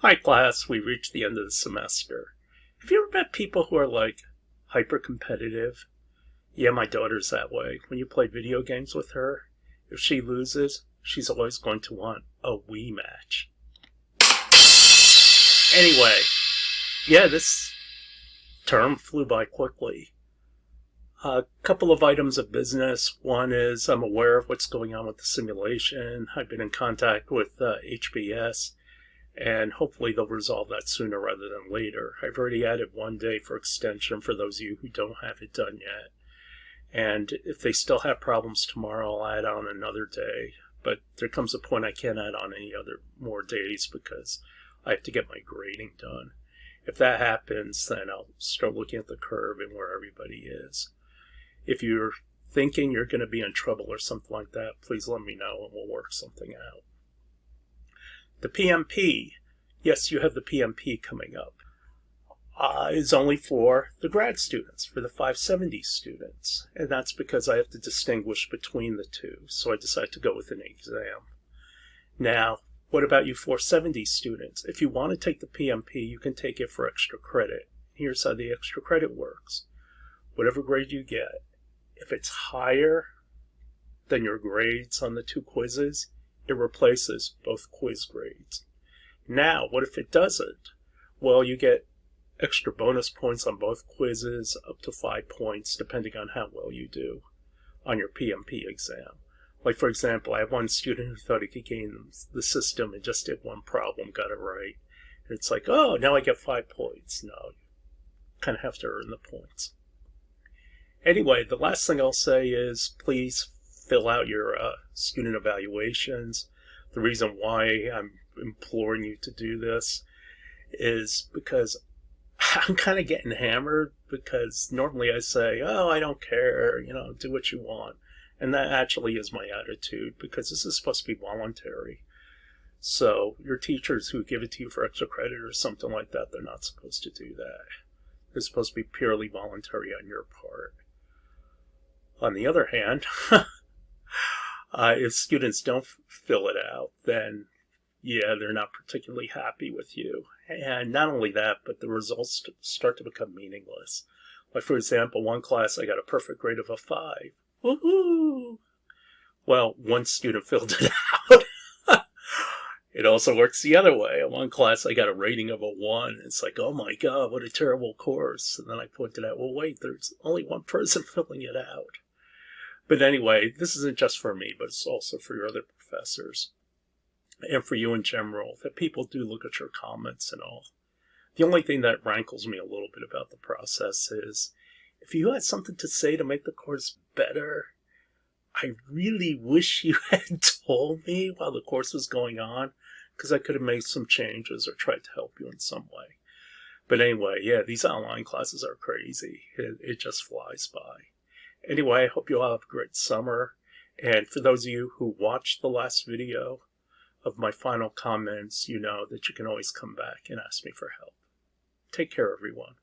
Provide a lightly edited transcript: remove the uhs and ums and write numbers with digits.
Hi class, we reached the end of the semester. Have you ever met people who are like hyper competitive? Yeah, my daughter's that way. When you play video games with her, if she loses, she's always going to want a Wii match. Anyway, yeah, this term flew by quickly. A couple of items of business. One is I'm aware of what's going on with the simulation. I've been in contact with HBS, and hopefully they'll resolve that sooner rather than later. I've already added 1 day for extension for those of you who don't have it done yet. And if they still have problems tomorrow, I'll add on another day. But there comes a point I can't add on any other more days because I have to get my grading done. If that happens, then I'll start looking at the curve and where everybody is. If you're thinking you're going to be in trouble or something like that, please let me know and we'll work something out. The PMP, yes, you have the PMP coming up, is only for the grad students, for the 570 students. And that's because I have to distinguish between the two. So I decided to go with an exam. Now, what about you 470 students? If you want to take the PMP, you can take it for extra credit. Here's how the extra credit works. Whatever grade you get, if it's higher than your grades on the 2 quizzes, it replaces both quiz grades. Now, what if it doesn't? Well, you get extra bonus points on both quizzes, up to 5 points, depending on how well you do on your PMP exam. Like, for example, I have one student who thought he could game the system and just did one problem, got it right. And it's like, oh, now I get 5 points. No, you kind of have to earn the points. Anyway, the last thing I'll say is please fill out your student evaluations. The reason why I'm imploring you to do this is because I'm kind of getting hammered, because normally I say, oh, I don't care, do what you want. And that actually is my attitude, because this is supposed to be voluntary. So your teachers who give it to you for extra credit or something like that, they're not supposed to do that. They're supposed to be purely voluntary on your part. On the other hand, if students don't fill it out, then yeah, they're not particularly happy with you. And not only that, but the results start to become meaningless. Like, for example, one class I got a perfect grade of a 5. Woohoo! Well, one student filled it out. It also works the other way. In one class I got a rating of a 1. It's like, oh my god, what a terrible course. And then I pointed out, well, wait, there's only one person filling it out. But anyway, this isn't just for me, but it's also for your other professors. And for you in general, that people do look at your comments and all. The only thing that rankles me a little bit about the process is, if you had something to say to make the course better, I really wish you had told me while the course was going on, because I could have made some changes or tried to help you in some way. But anyway, yeah, these online classes are crazy. It just flies by. Anyway, I hope you all have a great summer. And for those of you who watched the last video of my final comments, you know that you can always come back and ask me for help. Take care, everyone.